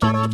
Hello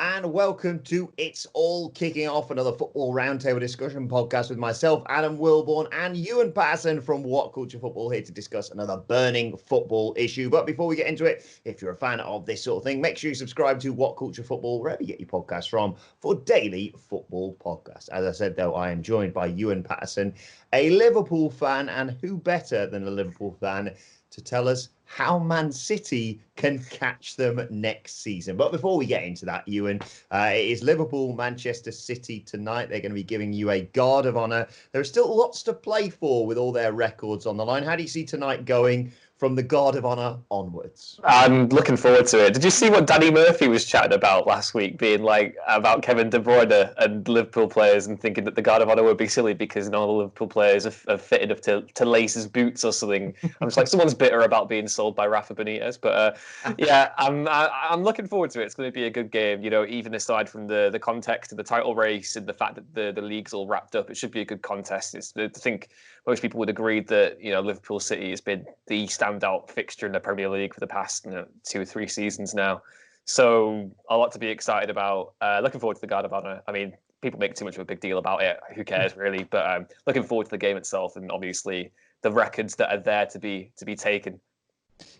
and welcome to It's All Kicking Off, another football roundtable discussion podcast with myself, Adam Wilbourn, and Ewan Paterson from WhatCulture Football, here to discuss another burning football issue. But before we get into it, if you're a fan of this sort of thing, make sure you subscribe to WhatCulture Football, wherever you get your podcasts from, for daily football podcasts. As I said, though, I am joined by Ewan Paterson, a Liverpool fan, and who better than a Liverpool fan to tell us how Man City can catch them next season. But before we get into that, Ewan, it is Liverpool, Manchester City tonight. They're going to be giving you a guard of honour. There are still lots to play for with all their records on the line. How do you see tonight going from the guard of honour onwards? I'm looking forward to it. Did you see what Danny Murphy was chatting about last week, being like about Kevin De Bruyne and Liverpool players, and thinking that the guard of honour would be silly because none of the Liverpool players are fit enough to lace his boots or something. I'm just like, someone's bitter about being sold by Rafa Benitez, but yeah, I'm looking forward to it. It's going to be a good game, you know, even aside from the context of the title race and the fact that the league's all wrapped up. It should be a good contest. I think most people would agree that, you know, Liverpool City has been the standout fixture in the Premier League for the past 2 or 3 seasons now. So a lot to be excited about. Looking forward to the guard of honour. I mean, people make too much of a big deal about it. Who cares, really? But looking forward to the game itself, and obviously the records that are there to be taken.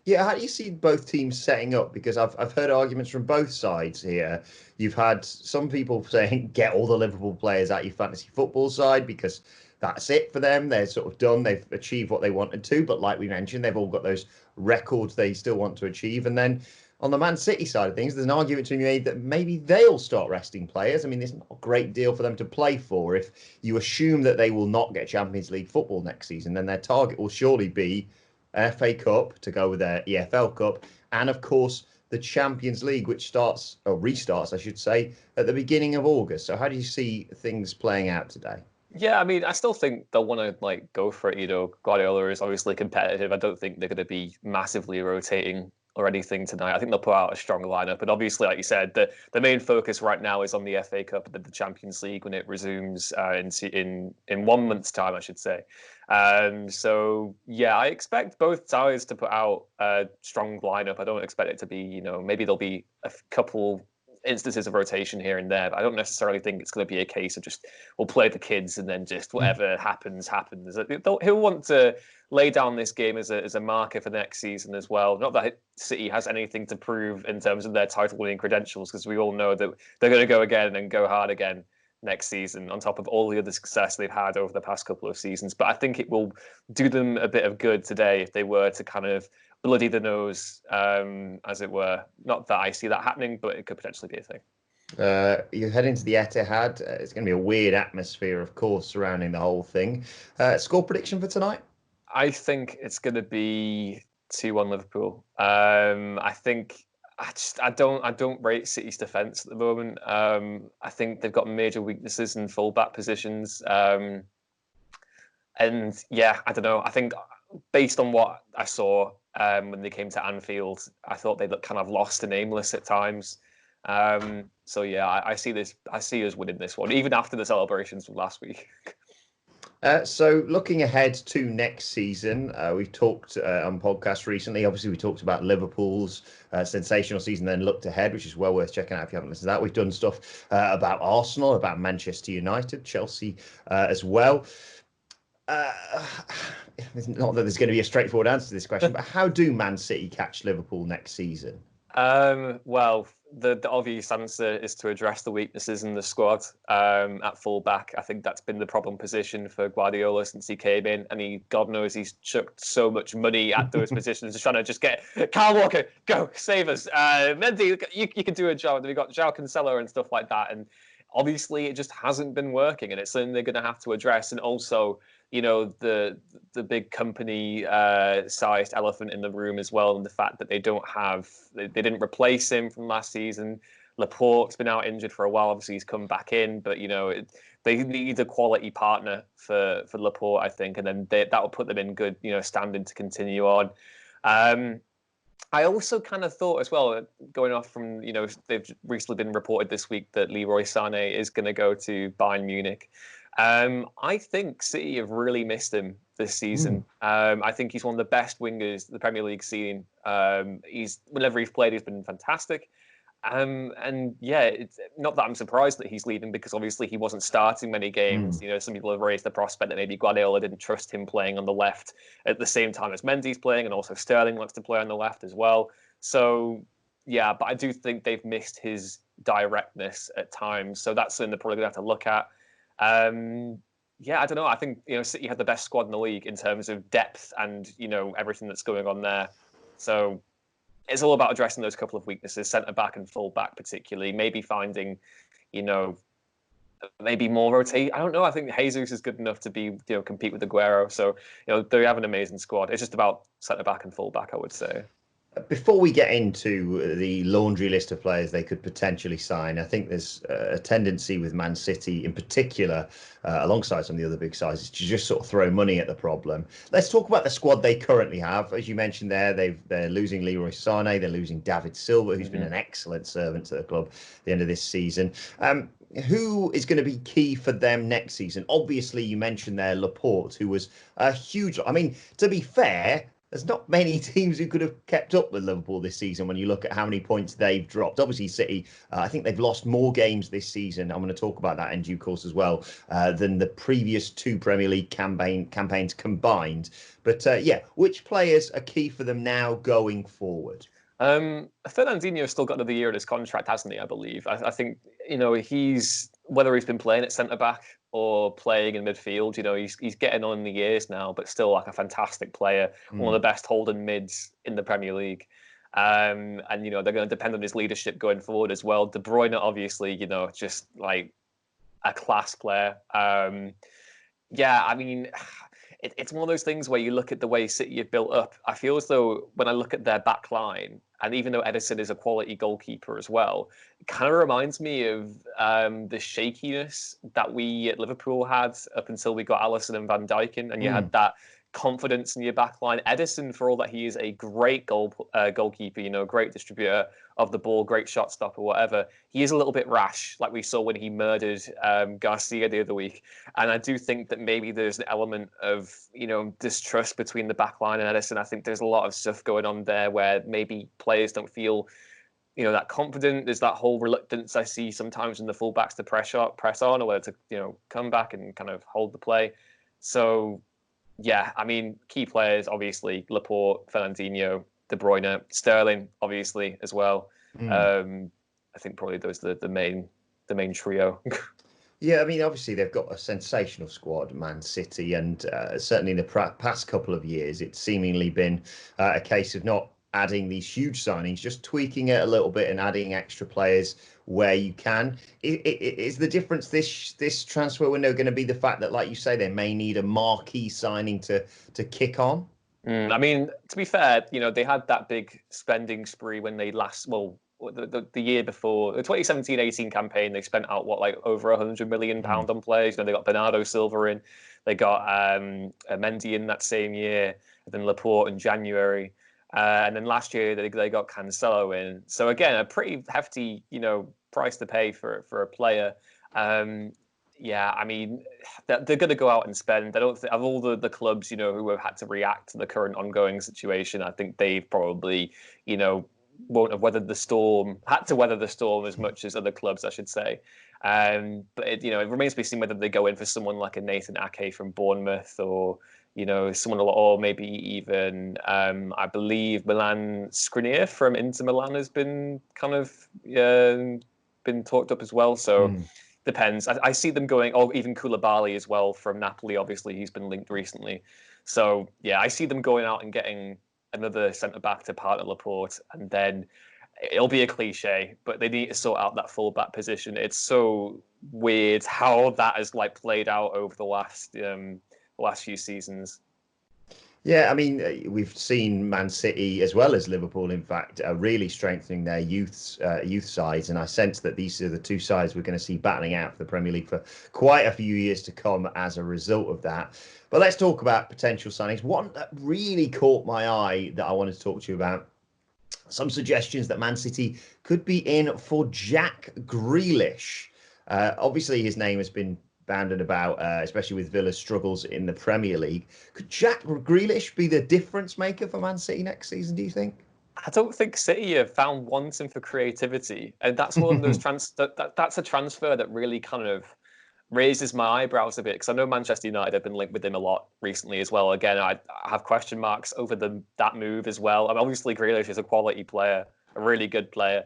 Yeah, how do you see both teams setting up? Because I've heard arguments from both sides here. You've had some people saying get all the Liverpool players out your fantasy football side because that's it for them. They're sort of done. They've achieved what they wanted to. But like we mentioned, they've all got those records they still want to achieve. And then on the Man City side of things, there's an argument to be made that maybe they'll start resting players. I mean, there's not a great deal for them to play for. If you assume that they will not get Champions League football next season, then their target will surely be FA Cup to go with their EFL Cup, and of course the Champions League, which starts or restarts, I should say, at the beginning of August. So how do you see things playing out today? Yeah, I mean, I still think they'll want to like go for it. You know, Guardiola is obviously competitive. I don't think they're going to be massively rotating or anything tonight. I think they'll put out a strong lineup. And obviously, like you said, the main focus right now is on the FA Cup and the Champions League when it resumes in 1 month's time, I should say. So yeah, I expect both sides to put out a strong lineup. I don't expect it to be, you know, maybe there'll be a couple instances of rotation here and there, but I don't necessarily think it's going to be a case of just we'll play the kids and then just whatever happens. He'll want to lay down this game as a marker for next season as well. Not that City has anything to prove in terms of their title-winning credentials, because we all know that they're going to go again and go hard again next season, on top of all the other success they've had over the past couple of seasons. But I think it will do them a bit of good today if they were to kind of bloody the nose, as it were. Not that I see that happening, but it could potentially be a thing. You're heading to the Etihad. It's going to be a weird atmosphere, of course, surrounding the whole thing. Score prediction for tonight? I think it's going to be 2-1 Liverpool. I think I don't rate City's defence at the moment. I think they've got major weaknesses in full-back positions. And yeah, I don't know. I think based on what I saw when they came to Anfield, I thought they looked kind of lost and aimless at times. So yeah, I see us winning this one, even after the celebrations from last week. So looking ahead to next season, we've talked on podcasts recently. Obviously, we talked about Liverpool's sensational season, then looked ahead, which is well worth checking out if you haven't listened to that. We've done stuff about Arsenal, about Manchester United, Chelsea as well. Not that there's going to be a straightforward answer to this question, but how do Man City catch Liverpool next season? Well, the obvious answer is to address the weaknesses in the squad at fullback. I think that's been the problem position for Guardiola since he came in, and God knows he's chucked so much money at those positions, just trying to just get Kyle Walker, go save us. Mendy, you can do a job. And we got João Cancelo and stuff like that, and obviously it just hasn't been working, and it's something they're going to have to address. And also, you know, the big company sized elephant in the room as well, and the fact that they didn't replace him from last season. Laporte's been out injured for a while. Obviously, he's come back in, but you know, they need a quality partner for Laporte, I think, and then that will put them in good, you know, standing to continue on. I also kind of thought as well, going off from, you know, they've recently been reported this week that Leroy Sané is going to go to Bayern Munich. I think City have really missed him this season. Mm. I think he's one of the best wingers the Premier League's seen. Whenever he's played, he's been fantastic. And yeah, it's not that I'm surprised that he's leaving, because obviously he wasn't starting many games. Mm. You know, some people have raised the prospect that maybe Guardiola didn't trust him playing on the left at the same time as Mendy's playing, and also Sterling wants to play on the left as well. So yeah, but I do think they've missed his directness at times. So that's something they're probably going to have to look at. Yeah, I don't know. I think, you know, City had the best squad in the league in terms of depth and, you know, everything that's going on there. So it's all about addressing those couple of weaknesses, centre back and full back particularly. Maybe finding, you know, maybe more rotate. I don't know. I think Jesus is good enough to be, you know, compete with Aguero. So, you know, they have an amazing squad. It's just about centre back and full back, I would say. Before we get into the laundry list of players they could potentially sign, I think there's a tendency with Man City in particular, alongside some of the other big sides, to just sort of throw money at the problem. Let's talk about the squad they currently have. As you mentioned there, they're losing Leroy Sané, they're losing David Silva, who's been an excellent servant to the club at the end of this season. Who is going to be key for them next season? Obviously, you mentioned there Laporte, who was a huge. I mean, to be fair, there's not many teams who could have kept up with Liverpool this season when you look at how many points they've dropped. Obviously, City, I think they've lost more games this season. I'm going to talk about that in due course as well, than the previous two Premier League campaigns combined. But yeah, which players are key for them now going forward? Fernandinho's still got another year in his contract, hasn't he? I believe. I think, you know, whether he's been playing at centre back or playing in midfield, you know, he's getting on in the years now, but still like a fantastic player, one of the best holding mids in the Premier League. And you know, they're going to depend on his leadership going forward as well. De Bruyne, obviously, you know, just like a class player. Yeah, I mean, it's one of those things where you look at the way City have built up. I feel as though when I look at their back line, and even though Edison is a quality goalkeeper as well, it kind of reminds me of the shakiness that we at Liverpool had up until we got Alisson and Van Dijk in, and you had that confidence in your back line. Edison, for all that he is a great goalkeeper, you know, great distributor of the ball, great shot stopper, whatever, he is a little bit rash, like we saw when he murdered Garcia the other week. And I do think that maybe there's an element of, you know, distrust between the back line and Edison. I think there's a lot of stuff going on there where maybe players don't feel, you know, that confident. There's that whole reluctance I see sometimes in the fullbacks to press on, or whether to, you know, come back and kind of hold the play. So yeah, I mean, key players, obviously, Laporte, Fernandinho, De Bruyne, Sterling, obviously, as well. I think probably those are the main trio. Yeah, I mean, obviously they've got a sensational squad, Man City, and certainly in the past couple of years, it's seemingly been a case of not adding these huge signings, just tweaking it a little bit and adding extra players where you can. Is the difference this transfer window going to be the fact that, like you say, they may need a marquee signing to kick on? I mean, to be fair, you know, they had that big spending spree when they the year before the 2017-18 campaign. They spent out like over £100 million on players. You know, they got Bernardo Silva in, they got Mendy in that same year, and then Laporte in January. And then last year they got Cancelo in. So again, a pretty hefty, you know, price to pay for a player. Yeah, I mean, they're going to go out and spend. I don't think of all the clubs, you know, who have had to react to the current ongoing situation. I think they've probably, you know, won't have had to weather the storm as much as other clubs, I should say. But it, you know, it remains to be seen whether they go in for someone like a Nathan Ake from Bournemouth, or, you know, someone, or maybe even I believe Milan Skriniar from Inter Milan has been kind of been talked up as well. So depends. I see them going, or even Koulibaly as well from Napoli. Obviously, he's been linked recently. So yeah, I see them going out and getting another centre back to partner Laporte, and then it'll be a cliche, but they need to sort out that full back position. It's so weird how that has like played out over the last few seasons. Yeah, I mean, we've seen Man City as well as Liverpool, in fact, really strengthening their youth sides, and I sense that these are the two sides we're going to see battling out for the Premier League for quite a few years to come as a result of that. But let's talk about potential signings. One that really caught my eye that I wanted to talk to you about: some suggestions that Man City could be in for Jack Grealish. Obviously, his name has been bounding about, especially with Villa's struggles in the Premier League. Could Jack Grealish be the difference maker for Man City next season, do you think? I don't think City have found wanting for creativity, and that's one of those that's a transfer that really kind of raises my eyebrows a bit, because I know Manchester United have been linked with him a lot recently as well. Again, I have question marks over that move as well. I mean, obviously Grealish is a quality player, a really good player.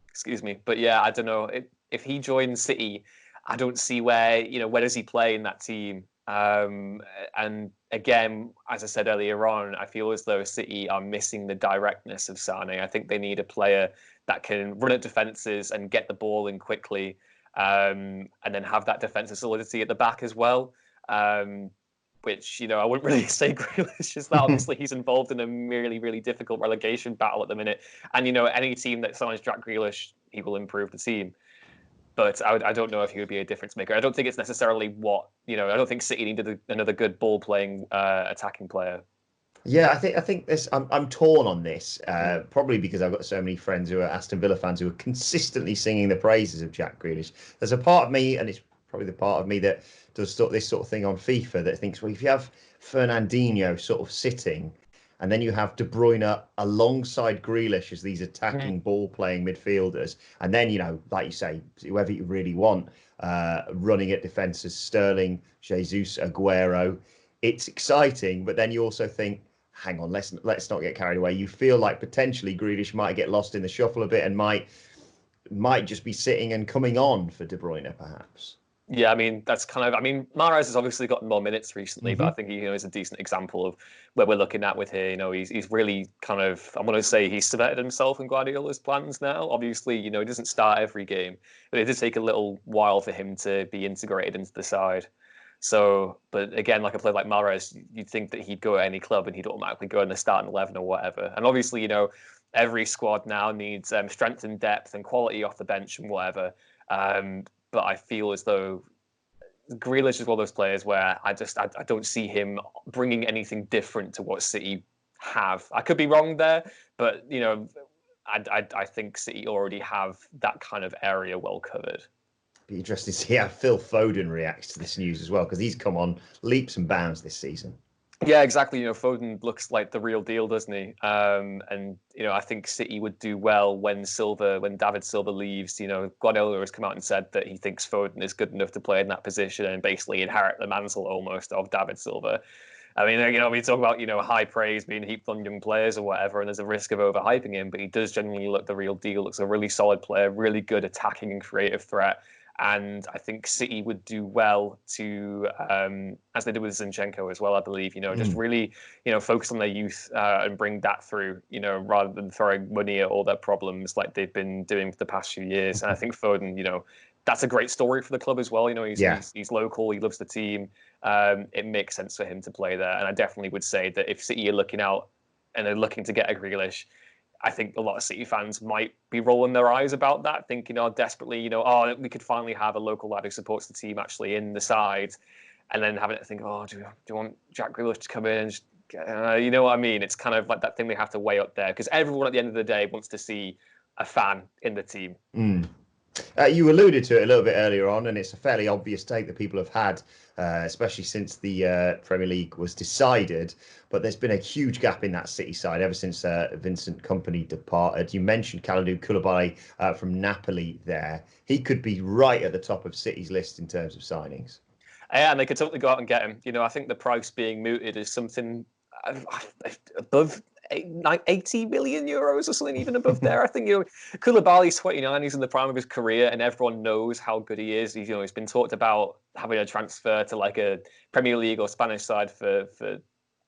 Excuse me, but yeah, I don't know if he joins City. I don't see where does he play in that team. And again, as I said earlier on, I feel as though City are missing the directness of Sane. I think they need a player that can run at defenses and get the ball in quickly, and then have that defensive solidity at the back as well. Which, I wouldn't really say Grealish is that. Obviously, he's involved in a really, really difficult relegation battle at the minute. And, any team that signs Jack Grealish, he will improve the team. But I don't know if he would be a difference maker. I don't think it's necessarily I don't think City needed another good ball-playing attacking player. Yeah, I think this. I'm torn on this, probably because I've got so many friends who are Aston Villa fans who are consistently singing the praises of Jack Grealish. There's a part of me, and it's probably the part of me that does this sort of thing on FIFA, that thinks, well, if you have Fernandinho sort of sitting, and then you have De Bruyne alongside Grealish as these attacking ball-playing midfielders, and then, like you say, whoever you really want running at defences, Sterling, Jesus, Aguero, it's exciting. But then you also think, hang on, let's not get carried away. You feel like potentially Grealish might get lost in the shuffle a bit and might just be sitting and coming on for De Bruyne, perhaps. Yeah, I mean, Mahrez has obviously gotten more minutes recently, but I think he is a decent example of where we're looking at with here. He's really kind of, I want to say he's cemented himself in Guardiola's plans now. Obviously, he doesn't start every game, but it did take a little while for him to be integrated into the side. So, but again, like a player like Mahrez, you'd think that he'd go at any club and he'd automatically go in the starting 11 or whatever. And obviously, every squad now needs strength and depth and quality off the bench and whatever. But I feel as though Grealish is one of those players where I don't see him bringing anything different to what City have. I could be wrong there, but I think City already have that kind of area well covered. Be interesting to see how Phil Foden reacts to this news as well, because he's come on leaps and bounds this season. Yeah, exactly. Foden looks like the real deal, doesn't he? And I think City would do well when David Silva leaves. Guardiola has come out and said that he thinks Foden is good enough to play in that position and basically inherit the mantle almost of David Silva. I mean, we talk about high praise being heaped on young players or whatever, and there's a risk of overhyping him, but he does genuinely look the real deal. Looks a really solid player, really good attacking and creative threat. And I think City would do well to, as they did with Zinchenko as well, I believe, just really, focus on their youth and bring that through, rather than throwing money at all their problems like they've been doing for the past few years. And I think Foden, that's a great story for the club as well. He's local, he loves the team. It makes sense for him to play there. And I definitely would say that if City are looking out and they're looking to get a Grealish, I think a lot of City fans might be rolling their eyes about that, thinking, desperately, we could finally have a local lad who supports the team actually in the side, and then having to think, do you want Jack Grealish to come in and just, you know what I mean? It's kind of like that thing they have to weigh up there, because everyone at the end of the day wants to see a fan in the team. You alluded to it a little bit earlier on, and it's a fairly obvious take that people have had, especially since the Premier League was decided. But there's been a huge gap in that City side ever since Vincent Kompany departed. You mentioned Kalidou Koulibaly from Napoli there. He could be right at the top of City's list in terms of signings. Yeah, and they could totally go out and get him. I think the price being mooted is something above 80 million euros or something, even above there. I think Koulibaly's 29, he's in the prime of his career, and everyone knows how good he is. He's been talked about having a transfer to like a Premier League or Spanish side for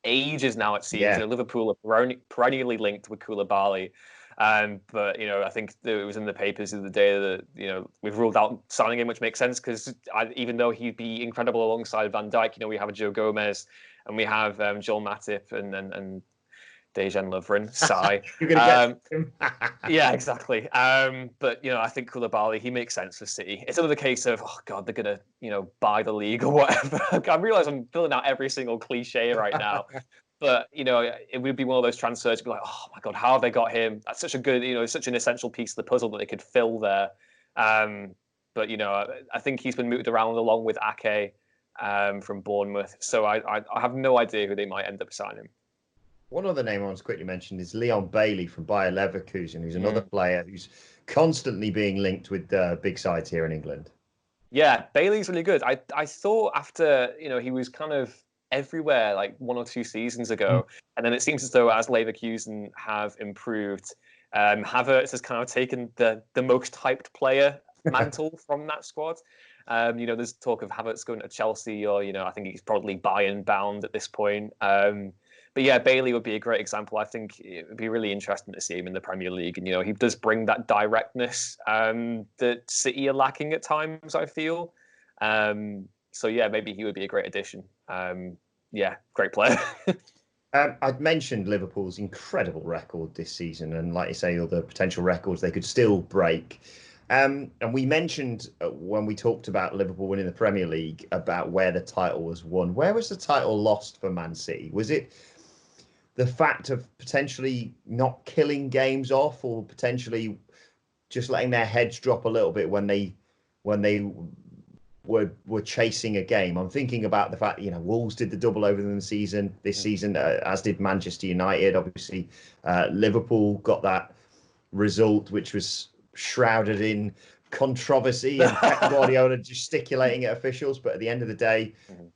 ages now, it seems. Yeah. Liverpool are perennially linked with Koulibaly. But I think it was in the papers the other day that we've ruled out signing him, which makes sense because even though he'd be incredible alongside Van Dijk, we have a Joe Gomez and we have Joel Matip and Dejan Lovren, Sai. You're going to get him. Yeah, exactly. But I think Koulibaly, he makes sense for City. It's another case of, oh God, they're going to buy the league or whatever. I realise I'm filling out every single cliche right now. But, it would be one of those transfers to be like, oh my God, how have they got him? That's such a good, such an essential piece of the puzzle that they could fill there. but I think he's been moved around along with Ake from Bournemouth. So I have no idea who they might end up signing. One other name I want to quickly mention is Leon Bailey from Bayer Leverkusen, who's another player who's constantly being linked with big sides here in England. Yeah, Bailey's really good. I thought after, he was kind of everywhere like 1 or 2 seasons ago. And then it seems as though as Leverkusen have improved, Havertz has kind of taken the most hyped player mantle from that squad. There's talk of Havertz going to Chelsea or, I think he's probably Bayern bound at this point. But yeah, Bailey would be a great example. I think it would be really interesting to see him in the Premier League. And, he does bring that directness that City are lacking at times, I feel. So, yeah, maybe he would be a great addition. Yeah, great player. I'd mentioned Liverpool's incredible record this season. And like you say, all the potential records they could still break. And we mentioned when we talked about Liverpool winning the Premier League about where the title was won. Where was the title lost for Man City? Was it the fact of potentially not killing games off, or potentially just letting their heads drop a little bit when they were chasing a game? I'm thinking about the fact Wolves did the double over them this season, as did Manchester United. Obviously, Liverpool got that result, which was shrouded in controversy and Pep Guardiola gesticulating at officials. But at the end of the day,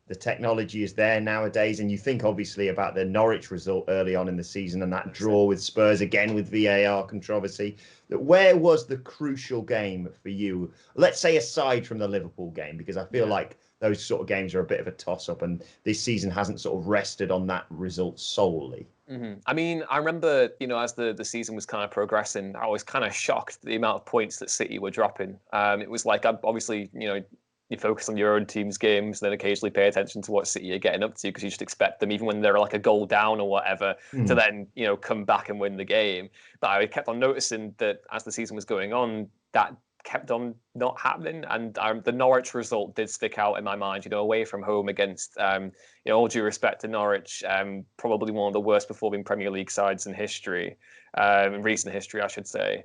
the technology is there nowadays. And you think obviously about the Norwich result early on in the season and that draw with Spurs, again with VAR controversy. Where was the crucial game for you? Let's say aside from the Liverpool game, because I feel like those sort of games are a bit of a toss-up, and this season hasn't sort of rested on that result solely. I mean, I remember, as the season was kind of progressing, I was kind of shocked at the amount of points that City were dropping. It was like, obviously, you focus on your own team's games, then occasionally pay attention to what City are getting up to, because you just expect them, even when they're like a goal down or whatever, to then, come back and win the game. But I kept on noticing that as the season was going on, that kept on not happening, and the Norwich result did stick out in my mind. Away from home against, all due respect to Norwich, probably one of the worst performing Premier League sides in history, in recent history, I should say.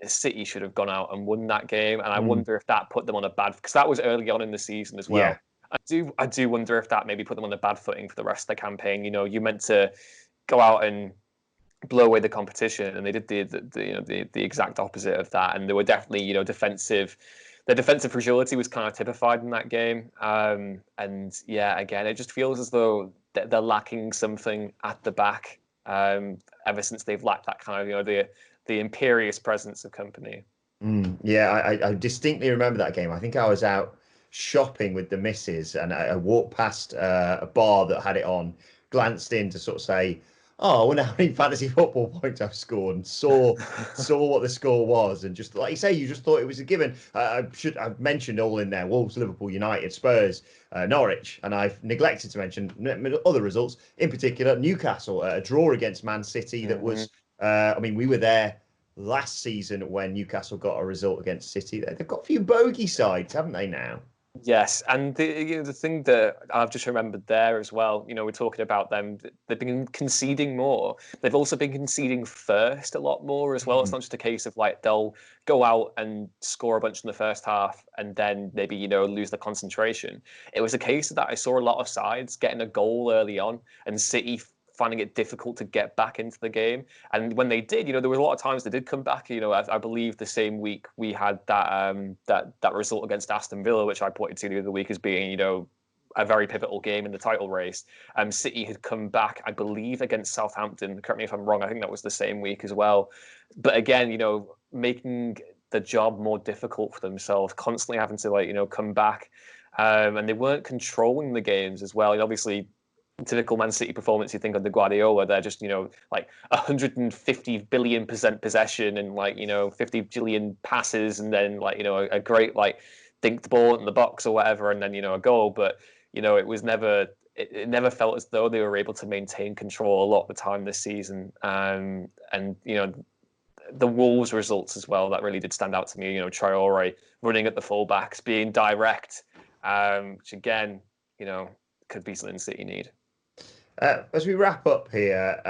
City should have gone out and won that game, and I wonder if that put them on a bad, because that was early on in the season as well. Yeah. I do wonder if that maybe put them on a bad footing for the rest of the campaign. You meant to go out and blow away the competition, and they did the exact opposite of that. And they were definitely defensive. Their defensive fragility was kind of typified in that game. And yeah, again, it just feels as though they're lacking something at the back. Ever since they've lacked that kind of the imperious presence of company. Yeah, I distinctly remember that game. I think I was out shopping with the missus, and I walked past a bar that had it on, glanced in to sort of say, oh, I wonder how many fantasy football points I've scored, and saw what the score was, and just like you say, you just thought it was a given. I've mentioned all in there: Wolves, Liverpool, United, Spurs, Norwich, and I've neglected to mention other results, in particular Newcastle, a draw against Man City that was. I mean, we were there last season when Newcastle got a result against City. They've got a few bogey sides, haven't they now? Yes, and the thing that I've just remembered there as well, we're talking about them, they've been conceding more. They've also been conceding first a lot more as well. It's not just a case of like they'll go out and score a bunch in the first half and then maybe, lose the concentration. It was a case of that I saw a lot of sides getting a goal early on and City finding it difficult to get back into the game. And when they did, there were a lot of times they did come back. I believe the same week we had that result against Aston Villa, which I pointed to the other week as being, a very pivotal game in the title race. City had come back, I believe, against Southampton. Correct me if I'm wrong. I think that was the same week as well. But again, making the job more difficult for themselves, constantly having to come back. And they weren't controlling the games as well. And obviously, typical Man City performance, you think under Guardiola, they're just, like 150 billion% possession and 50 billion passes, and then a great dinked ball in the box or whatever, and then a goal. But it was never. It never felt as though they were able to maintain control a lot of the time this season. And the Wolves results as well, that really did stand out to me. Traore running at the fullbacks, being direct, which again, could be something City need. As we wrap up here,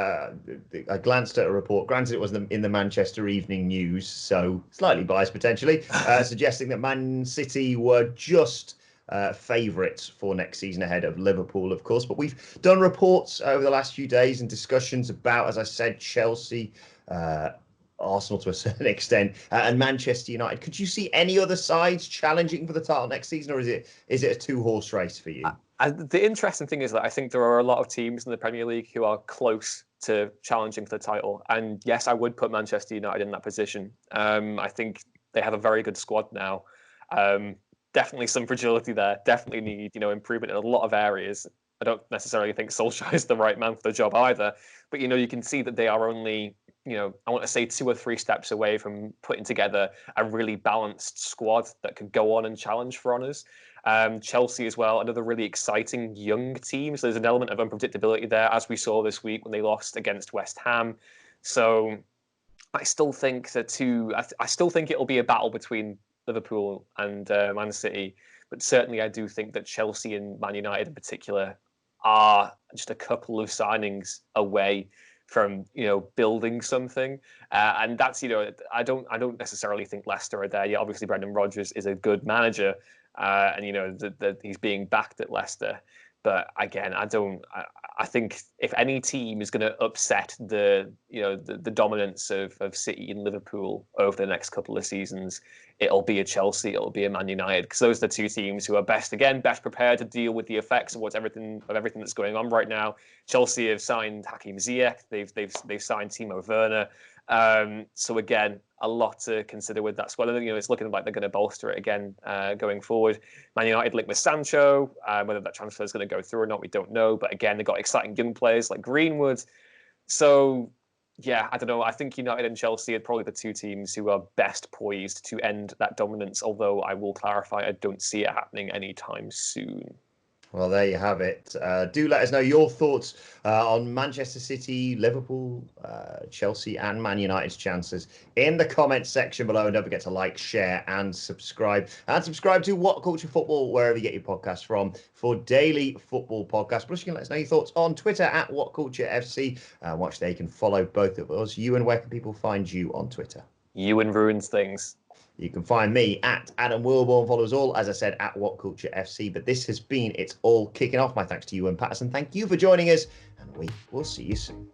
I glanced at a report. Granted, it was in the Manchester Evening News, so slightly biased potentially, suggesting that Man City were just favourites for next season ahead of Liverpool, of course. But we've done reports over the last few days and discussions about, as I said, Chelsea, Arsenal to a certain extent, and Manchester United. Could you see any other sides challenging for the title next season, or is it a two-horse race for you? The interesting thing is that I think there are a lot of teams in the Premier League who are close to challenging for the title. And yes, I would put Manchester United in that position. I think they have a very good squad now. Definitely some fragility there. Definitely need, improvement in a lot of areas. I don't necessarily think Solskjaer is the right man for the job either. But, you can see that they are only, I want to say 2 or 3 steps away from putting together a really balanced squad that could go on and challenge for honours. Chelsea as well, another really exciting young team. So there's an element of unpredictability there, as we saw this week when they lost against West Ham. So I still think I still think it'll be a battle between Liverpool and Man City. But certainly I do think that Chelsea and Man United in particular are just a couple of signings away from building something, and that's I don't necessarily think Leicester are there yet. Obviously, Brendan Rodgers is a good manager, and that he's being backed at Leicester. But again, I think if any team is going to upset the dominance of City and Liverpool over the next couple of seasons, it'll be a Chelsea, it'll be a Man United, because those are the 2 teams who are best prepared to deal with the effects of everything that's going on right now. Chelsea have signed Hakim Ziyech, they've signed Timo Werner. So again, a lot to consider with that squad. It's looking like they're going to bolster it again going forward. Man United linked with Sancho. Whether that transfer is going to go through or not, we don't know. But again, they've got exciting young players like Greenwood. So yeah, I don't know. I think United and Chelsea are probably the 2 teams who are best poised to end that dominance. Although I will clarify, I don't see it happening anytime soon. Well, there you have it. Do let us know your thoughts on Manchester City, Liverpool, Chelsea, and Man United's chances in the comments section below. And don't forget to like, share, and subscribe. And subscribe to What Culture Football wherever you get your podcasts from for daily football podcasts. Plus, you can let us know your thoughts on Twitter at WhatCultureFC. Watch there. You can follow both of us. Ewan, where can people find you on Twitter? Ewan ruins things. You can find me at Adam Wilbourn. Follow us all, as I said, at WhatCultureFC. But this has been It's All Kicking Off. My thanks to Ewan Paterson. Thank you for joining us, and we will see you soon.